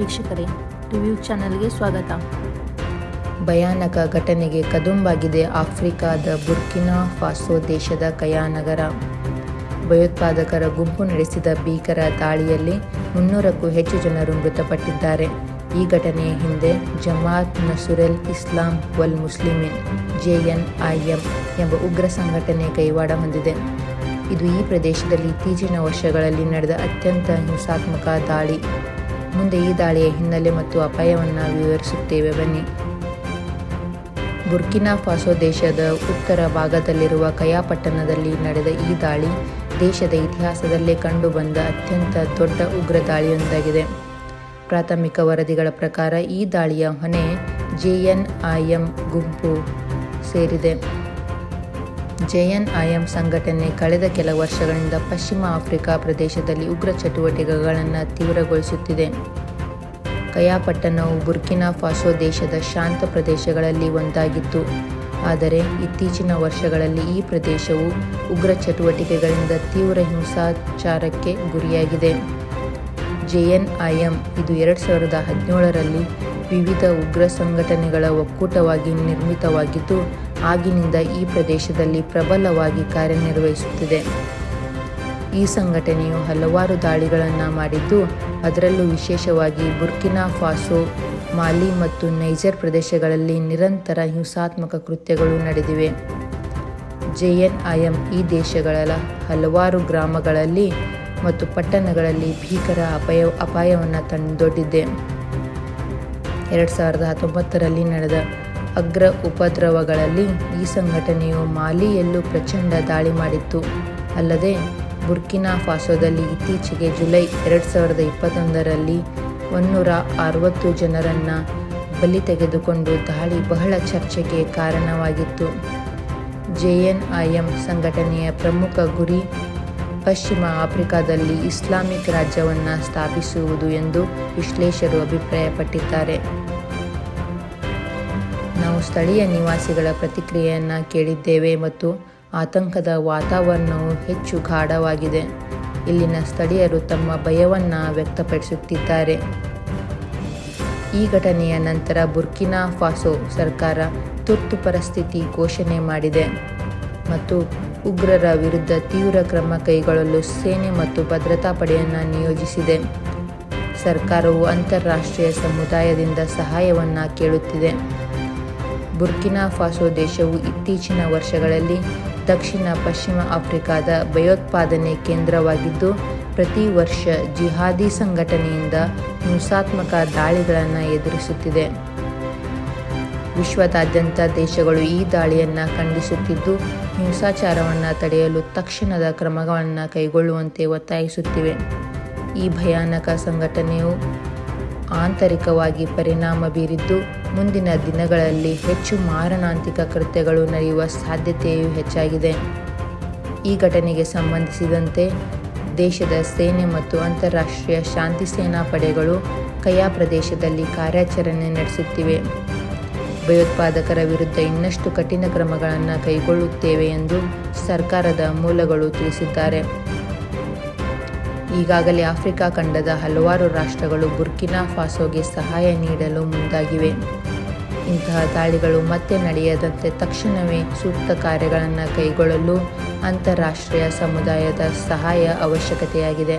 ವೀಕ್ಷಕರೇ, ರಿವ್ಯೂ ಚಾನೆಲ್ಗೆ ಸ್ವಾಗತ. ಭಯಾನಕ ಘಟನೆಗೆ ಕದುಂಬಾಗಿದೆ ಆಫ್ರಿಕಾದ ಬುರ್ಕಿನಾ ಫಾಸೋ ದೇಶದ ಕಯಾ ನಗರ. ಭಯೋತ್ಪಾದಕರ ಗುಂಪು ನಡೆಸಿದ ಭೀಕರ ದಾಳಿಯಲ್ಲಿ 300ಕ್ಕೂ ಹೆಚ್ಚು ಜನರು ಮೃತಪಟ್ಟಿದ್ದಾರೆ. ಈ ಘಟನೆಯ ಹಿಂದೆ ಜಮಾತ್ ನಸುರೆಲ್ ಇಸ್ಲಾಂ ವಲ್ ಮುಸ್ಲಿಮೀನ್ JNIM ಎಂಬ ಉಗ್ರ ಸಂಘಟನೆ ಕೈವಾಡ ಹೊಂದಿದೆ. ಇದು ಈ ಪ್ರದೇಶದಲ್ಲಿ ಇತ್ತೀಚಿನ ವರ್ಷಗಳಲ್ಲಿ ನಡೆದ ಅತ್ಯಂತ ಹಿಂಸಾತ್ಮಕ ದಾಳಿ. ಮುಂದೆ ಈ ದಾಳಿಯ ಹಿನ್ನೆಲೆ ಮತ್ತು ಅಪಾಯವನ್ನು ವಿವರಿಸುತ್ತೇವೆ ಬನ್ನಿ. ಬುರ್ಕಿನಾ ಫಾಸೋ ದೇಶದ ಉತ್ತರ ಭಾಗದಲ್ಲಿರುವ ಕಯಾ ಪಟ್ಟಣದಲ್ಲಿ ನಡೆದ ಈ ದಾಳಿ ದೇಶದ ಇತಿಹಾಸದಲ್ಲೇ ಕಂಡುಬಂದ ಅತ್ಯಂತ ದೊಡ್ಡ ಉಗ್ರ ದಾಳಿಯೊಂದಾಗಿದೆ. ಪ್ರಾಥಮಿಕ ವರದಿಗಳ ಪ್ರಕಾರ ಈ ದಾಳಿಯ ಹೊಣೆ JNIM ಗುಂಪು ಸೇರಿದೆ. JNIM ಸಂಘಟನೆ ಕಳೆದ ಕೆಲ ವರ್ಷಗಳಿಂದ ಪಶ್ಚಿಮ ಆಫ್ರಿಕಾ ಪ್ರದೇಶದಲ್ಲಿ ಉಗ್ರ ಚಟುವಟಿಕೆಗಳನ್ನು ತೀವ್ರಗೊಳಿಸುತ್ತಿದೆ. ಕಯಾ ಪಟ್ಟಣವು ಬುರ್ಕಿನಾ ಫಾಸೋ ದೇಶದ ಶಾಂತ ಪ್ರದೇಶಗಳಲ್ಲಿ ಒಂದಾಗಿತ್ತು. ಆದರೆ ಇತ್ತೀಚಿನ ವರ್ಷಗಳಲ್ಲಿ ಈ ಪ್ರದೇಶವು ಉಗ್ರ ಚಟುವಟಿಕೆಗಳಿಂದ ತೀವ್ರ ಹಿಂಸಾಚಾರಕ್ಕೆ ಗುರಿಯಾಗಿದೆ. JNIM ಇದು 2017ರಲ್ಲಿ ವಿವಿಧ ಉಗ್ರ ಸಂಘಟನೆಗಳ ಒಕ್ಕೂಟವಾಗಿ ನಿರ್ಮಿತವಾಗಿದ್ದು, ಆಗಿನಿಂದ ಈ ಪ್ರದೇಶದಲ್ಲಿ ಪ್ರಬಲವಾಗಿ ಕಾರ್ಯನಿರ್ವಹಿಸುತ್ತಿದೆ. ಈ ಸಂಘಟನೆಯು ಹಲವಾರು ದಾಳಿಗಳನ್ನು ಮಾಡಿದ್ದು, ಅದರಲ್ಲೂ ವಿಶೇಷವಾಗಿ ಬುರ್ಕಿನಾ ಫಾಸೋ, ಮಾಲಿ ಮತ್ತು ನೈಜರ್ ಪ್ರದೇಶಗಳಲ್ಲಿ ನಿರಂತರ ಹಿಂಸಾತ್ಮಕ ಕೃತ್ಯಗಳು ನಡೆದಿವೆ. JNIM ಈ ದೇಶಗಳ ಹಲವಾರು ಗ್ರಾಮಗಳಲ್ಲಿ ಮತ್ತು ಪಟ್ಟಣಗಳಲ್ಲಿ ಭೀಕರ ಅಪಾಯವನ್ನು ತಂದೊಡ್ಡಿದೆ. 2019ರಲ್ಲಿ ನಡೆದ ಅಗ್ರ ಉಪದ್ರವಗಳಲ್ಲಿ ಈ ಸಂಘಟನೆಯು ಮಾಲಿಯಲ್ಲೂ ಪ್ರಚಂಡ ದಾಳಿ ಮಾಡಿತ್ತು. ಅಲ್ಲದೆ ಬುರ್ಕಿನಾ ಫಾಸೋದಲ್ಲಿ ಇತ್ತೀಚೆಗೆ ಜುಲೈ 2021ರಲ್ಲಿ 160 ಜನರನ್ನು ಬಲಿ ತೆಗೆದುಕೊಂಡು ದಾಳಿ ಬಹಳ ಚರ್ಚೆಗೆ ಕಾರಣವಾಗಿತ್ತು. JNIM ಸಂಘಟನೆಯ ಪ್ರಮುಖ ಗುರಿ ಪಶ್ಚಿಮ ಆಫ್ರಿಕಾದಲ್ಲಿ ಇಸ್ಲಾಮಿಕ್ ರಾಜ್ಯವನ್ನು ಸ್ಥಾಪಿಸುವುದು ಎಂದು ವಿಶ್ಲೇಷಕರು ಅಭಿಪ್ರಾಯಪಟ್ಟಿದ್ದಾರೆ. ನಾವು ಸ್ಥಳೀಯ ನಿವಾಸಿಗಳ ಪ್ರತಿಕ್ರಿಯೆಯನ್ನು ಕೇಳಿದ್ದೇವೆ ಮತ್ತು ಆತಂಕದ ವಾತಾವರಣವು ಹೆಚ್ಚು ಗಾಢವಾಗಿದೆ. ಇಲ್ಲಿನ ಸ್ಥಳೀಯರು ತಮ್ಮ ಭಯವನ್ನು ವ್ಯಕ್ತಪಡಿಸುತ್ತಿದ್ದಾರೆ. ಈ ಘಟನೆಯ ನಂತರ ಬುರ್ಕಿನಾ ಫಾಸೋ ಸರ್ಕಾರ ತುರ್ತು ಪರಿಸ್ಥಿತಿ ಘೋಷಣೆ ಮಾಡಿದೆ ಮತ್ತು ಉಗ್ರರ ವಿರುದ್ಧ ತೀವ್ರ ಕ್ರಮ ಕೈಗೊಳ್ಳಲು ಸೇನೆ ಮತ್ತು ಭದ್ರತಾ ಪಡೆಯನ್ನು ನಿಯೋಜಿಸಿದೆ. ಸರ್ಕಾರವು ಅಂತಾರಾಷ್ಟ್ರೀಯ ಸಮುದಾಯದಿಂದ ಸಹಾಯವನ್ನು ಕೇಳುತ್ತಿದೆ. ಬುರ್ಕಿನಾ ಫಾಸೋ ದೇಶವು ಇತ್ತೀಚಿನ ವರ್ಷಗಳಲ್ಲಿ ದಕ್ಷಿಣ ಪಶ್ಚಿಮ ಆಫ್ರಿಕಾದ ಭಯೋತ್ಪಾದನೆ ಕೇಂದ್ರವಾಗಿದ್ದು, ಪ್ರತಿ ವರ್ಷ ಜಿಹಾದಿ ಸಂಘಟನೆಯಿಂದ ಹಿಂಸಾತ್ಮಕ ದಾಳಿಗಳನ್ನು ಎದುರಿಸುತ್ತಿದೆ. ವಿಶ್ವದಾದ್ಯಂತ ದೇಶಗಳು ಈ ದಾಳಿಯನ್ನು ಖಂಡಿಸುತ್ತಿದ್ದು, ಹಿಂಸಾಚಾರವನ್ನು ತಡೆಯಲು ತಕ್ಷಣದ ಕ್ರಮಗಳನ್ನು ಕೈಗೊಳ್ಳುವಂತೆ ಒತ್ತಾಯಿಸುತ್ತಿವೆ. ಈ ಭಯಾನಕ ಸಂಘಟನೆಯು ಆಂತರಿಕವಾಗಿ ಪರಿಣಾಮ ಬೀರಿದ್ದು, ಮುಂದಿನ ದಿನಗಳಲ್ಲಿ ಹೆಚ್ಚು ಮಾರಣಾಂತಿಕ ಕೃತ್ಯಗಳು ನಡೆಯುವ ಸಾಧ್ಯತೆಯೂ ಹೆಚ್ಚಾಗಿದೆ. ಈ ಘಟನೆಗೆ ಸಂಬಂಧಿಸಿದಂತೆ ದೇಶದ ಸೇನೆ ಮತ್ತು ಅಂತಾರಾಷ್ಟ್ರೀಯ ಶಾಂತಿ ಸೇನಾ ಪಡೆಗಳು ಕಯಾ ಪ್ರದೇಶದಲ್ಲಿ ಕಾರ್ಯಾಚರಣೆ ನಡೆಸುತ್ತಿವೆ. ಭಯೋತ್ಪಾದಕರ ವಿರುದ್ಧ ಇನ್ನಷ್ಟು ಕಠಿಣ ಕ್ರಮಗಳನ್ನು ಕೈಗೊಳ್ಳುತ್ತೇವೆ ಎಂದು ಸರ್ಕಾರದ ಮೂಲಗಳು ತಿಳಿಸಿದ್ದಾರೆ. ಈಗಾಗಲೇ ಆಫ್ರಿಕಾ ಖಂಡದ ಹಲವಾರು ರಾಷ್ಟ್ರಗಳು ಬುರ್ಕಿನಾ ಫಾಸೋಗೆ ಸಹಾಯ ನೀಡಲು ಮುಂದಾಗಿವೆ. ಇಂತಹ ದಾಳಿಗಳು ಮತ್ತೆ ನಡೆಯದಂತೆ ತಕ್ಷಣವೇ ಸೂಕ್ತ ಕಾರ್ಯಗಳನ್ನು ಕೈಗೊಳ್ಳಲು ಅಂತಾರಾಷ್ಟ್ರೀಯ ಸಮುದಾಯದ ಸಹಾಯ ಅವಶ್ಯಕತೆಯಾಗಿದೆ.